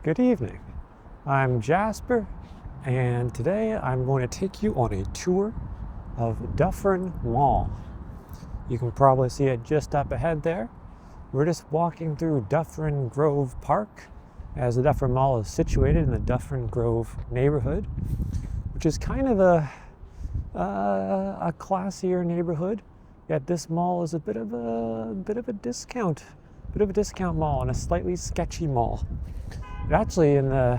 Good evening. I'm Jasper, and today I'm going to take you on a tour of Dufferin Mall. You can probably see it just up ahead there. We're just walking through Dufferin Grove Park, as the Dufferin Mall is situated in the Dufferin Grove neighborhood, which is kind of a classier neighborhood. Yet this mall is a bit of a discount mall and a slightly sketchy mall. Actually, in the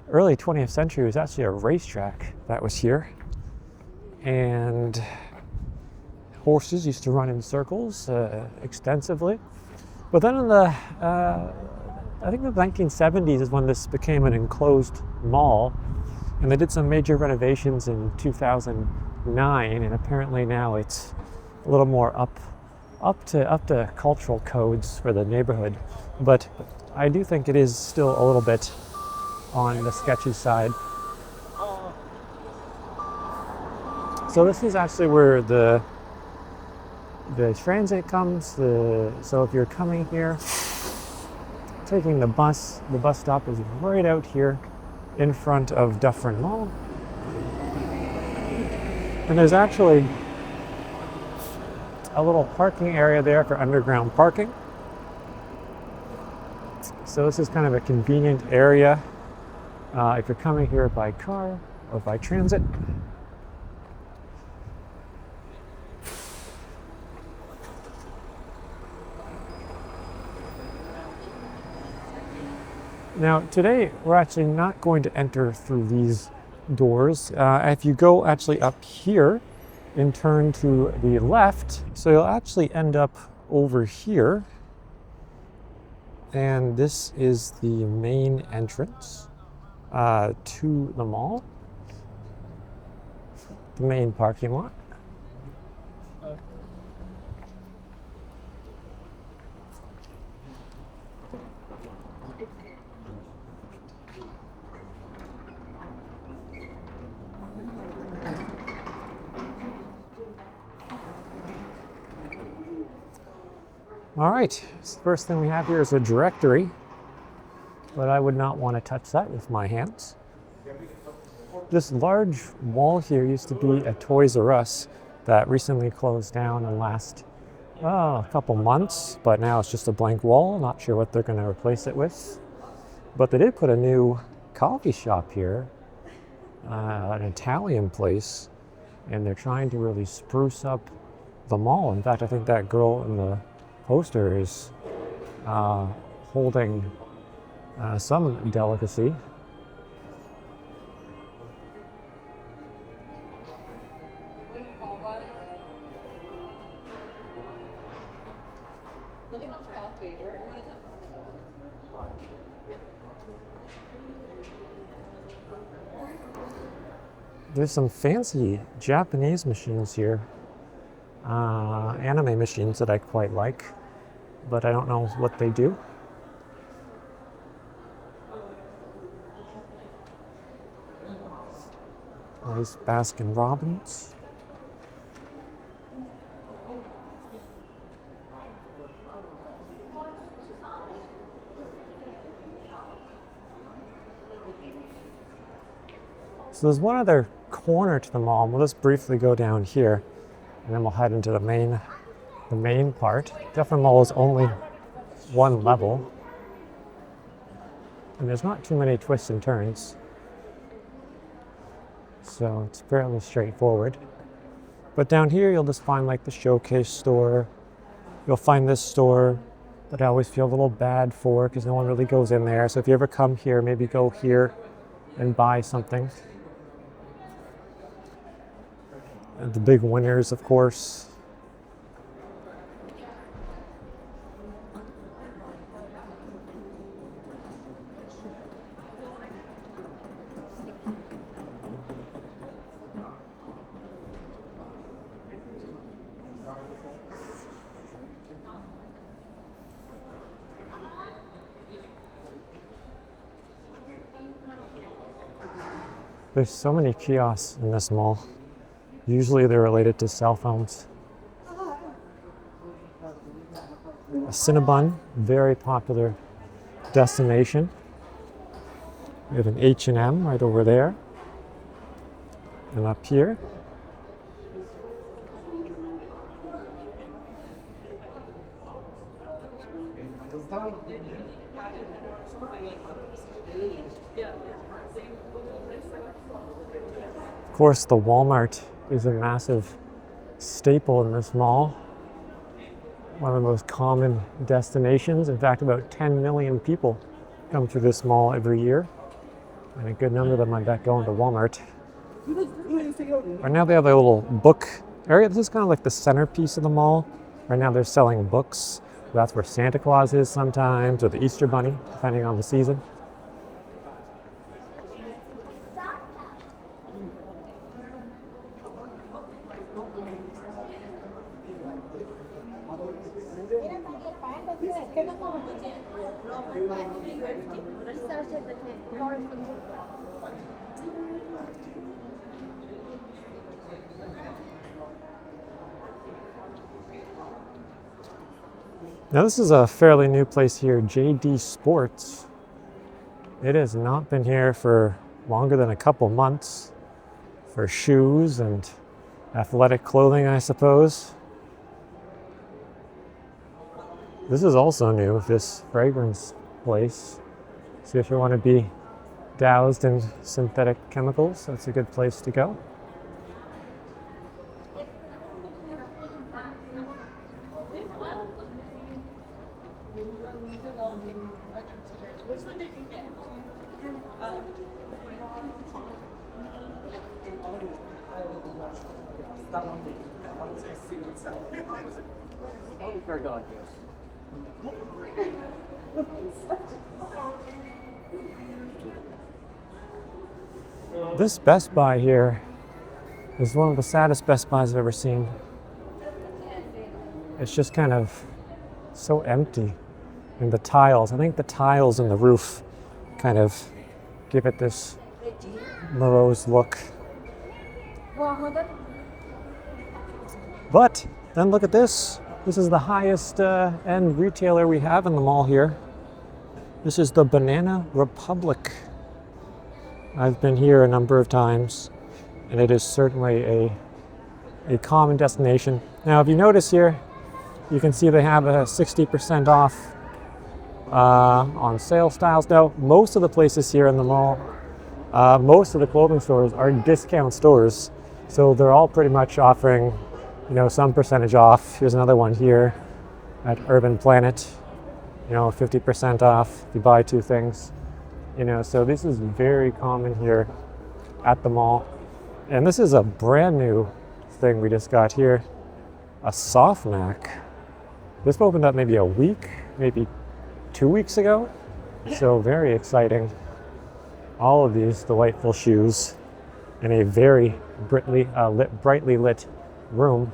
early 20th century, it was actually a racetrack that was here, and horses used to run in circles extensively. But then in the I think the 1970s is when this became an enclosed mall, and they did some major renovations in 2009, and apparently now it's a little more up to cultural codes for the neighborhood. But I do think it is still a little bit on the sketchy side. So this is actually where the transit comes. So if you're coming here, taking the bus stop is right out here in front of Dufferin Mall. And there's actually a little parking area there for underground parking. So this is kind of a convenient area if you're coming here by car or by transit. Now today we're actually not going to enter through these doors. If you go actually up here and turn to the left, so you'll actually end up over here. And this is the main entrance to the mall, the main parking lot. All right, so the first thing we have here is a directory, but I would not want to touch that with my hands. This large wall here used to be a Toys R Us that recently closed down in the last a couple months, but now it's just a blank wall. Not sure what they're going to replace it with. But they did put a new coffee shop here, an Italian place, and they're trying to really spruce up the mall. In fact, I think that girl in the poster is holding some delicacy. There's some fancy Japanese machines here, anime machines that I quite like, but I don't know what they do. Nice Baskin Robbins. So there's one other corner to the mall. We'll just briefly go down here, and then we'll head into the main part. Dufferin Mall is only one level, and there's not too many twists and turns, so it's fairly straightforward. But down here you'll just find like the showcase store. You'll find this store that I always feel a little bad for because no one really goes in there. So if you ever come here, maybe go here and buy something. And the big winners, of course. There's so many kiosks in this mall. Usually they're related to cell phones. A Cinnabon, very popular destination. We have an H&M right over there. And up here. Of course, the Walmart is a massive staple in this mall. One of the most common destinations. In fact, about 10 million people come through this mall every year. And a good number of them, I bet, going to Walmart. Right now they have a little book area. This is kind of like the centerpiece of the mall. Right now they're selling books. That's where Santa Claus is sometimes, or the Easter Bunny, depending on the season. Now this is a fairly new place here, JD Sports. It has not been here for longer than a couple months for shoes and athletic clothing, I suppose. This is also new, this fragrance place. So if you want to be doused in synthetic chemicals, that's a good place to go. This Best Buy here is one of the saddest Best Buys I've ever seen. It's just kind of so empty. And the tiles, I think the tiles in the roof kind of give it this morose look. But then look at this. This is the highest end retailer we have in the mall here. This is the Banana Republic. I've been here a number of times, and it is certainly a common destination. Now, if you notice here, you can see they have a 60% off on sale styles. Now, most of the places here in the mall, most of the clothing stores are discount stores, so they're all pretty much offering, you know, some percentage off. Here's another one here at Urban Planet, you know, 50% off if you buy two things. You know, so this is very common here at the mall. And this is a brand new thing we just got here, a softmac. This opened up maybe a week, maybe 2 weeks ago. So very exciting. All of these delightful shoes in a very brightly lit room.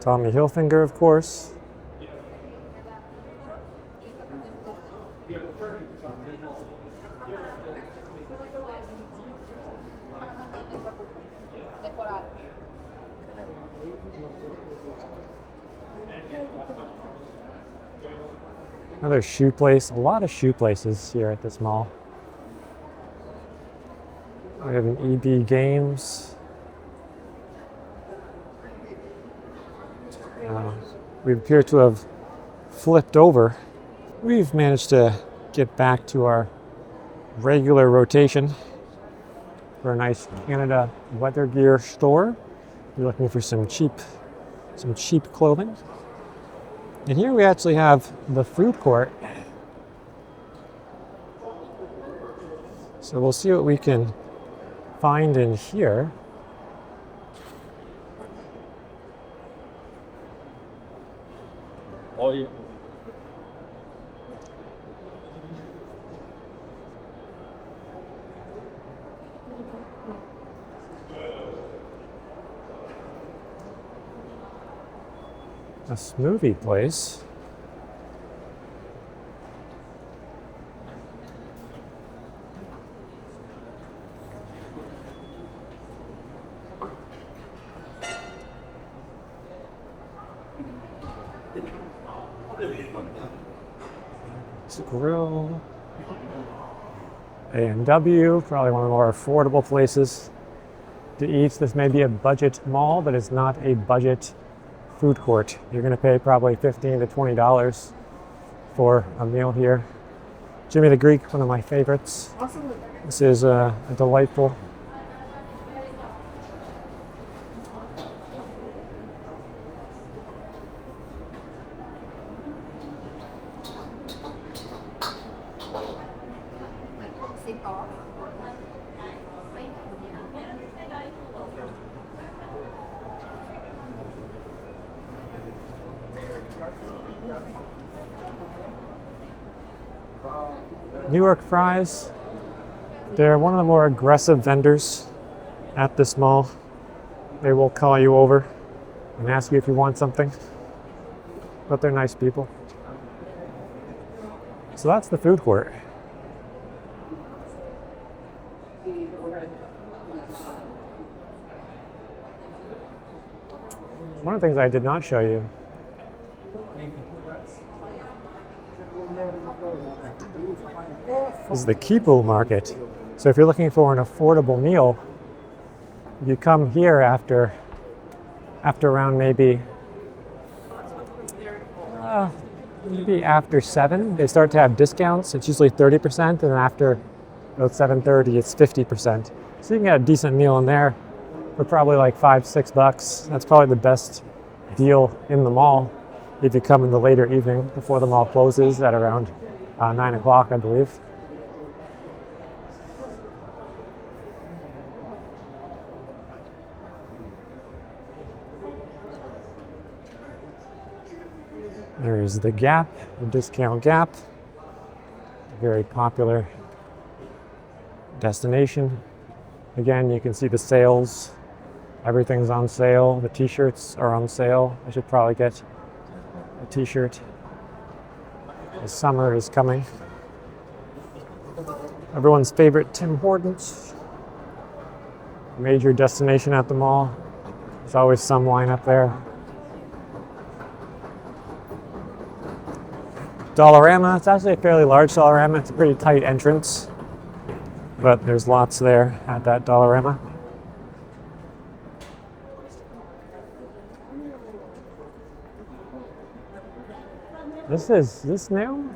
Tommy Hilfiger, of course. Another shoe place, a lot of shoe places here at this mall. We have an EB Games. We appear to have flipped over. We've managed to get back to our regular rotation for a nice Canada weather gear store. We're looking for some cheap clothing. And here we actually have the food court. So we'll see what we can find in here. Oh, yeah. A smoothie place. It's a grill. A&W, probably one of the more affordable places to eat. This may be a budget mall, but it's not a budget food court. You're going to pay probably $15 to $20 for a meal here. Jimmy the Greek, one of my favorites. This is a delightful. New York fries. They're one of the more aggressive vendors at this mall. They will call you over and ask you if you want something, but they're nice people. So that's the food court. One of the things I did not show you is the Kipu market. So if you're looking for an affordable meal, you come here after around maybe after 7. They start to have discounts. It's usually 30%, and after about 7:30, it's 50%. So you can get a decent meal in there for probably like $5-6. That's probably the best deal in the mall if you come in the later evening before the mall closes at around 9 o'clock, I believe. There's the Gap, the Discount Gap, very popular destination. Again, you can see the sales. Everything's on sale. The t-shirts are on sale. I should probably get a t-shirt. The summer is coming. Everyone's favorite Tim Hortons. Major destination at the mall. There's always some line up there. Dollarama. It's actually a fairly large Dollarama. It's a pretty tight entrance, but there's lots there at that Dollarama. Is this new?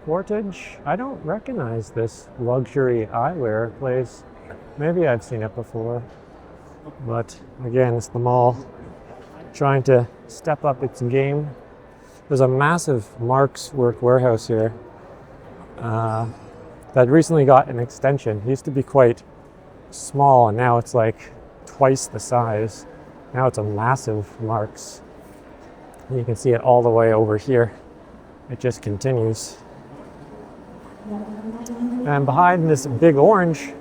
Portage? I don't recognize this luxury eyewear place. Maybe I've seen it before, but again, it's the mall trying to step up its game. There's a massive Mark's Work warehouse here that recently got an extension. It used to be quite small, and now it's like twice the size. Now it's a massive Mark's. And you can see it all the way over here. It just continues. And behind this big orange,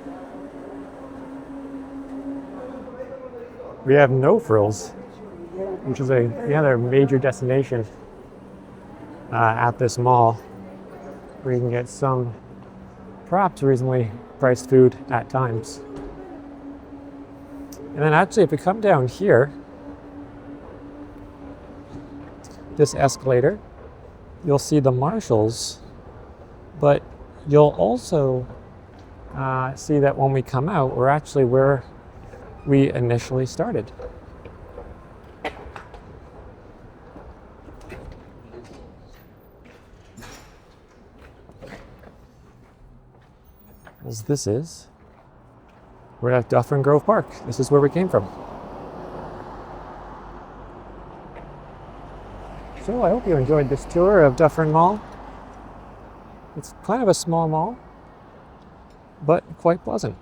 we have No Frills, which is another major destination at this mall, where you can get some perhaps reasonably priced food at times. And then actually, if you come down here, this escalator, you'll see the Marshalls, but you'll also see that when we come out, we're actually where we initially started. As this is, we're at Dufferin Grove Park. This is where we came from. So I hope you enjoyed this tour of Dufferin Mall. It's kind of a small mall, but quite pleasant.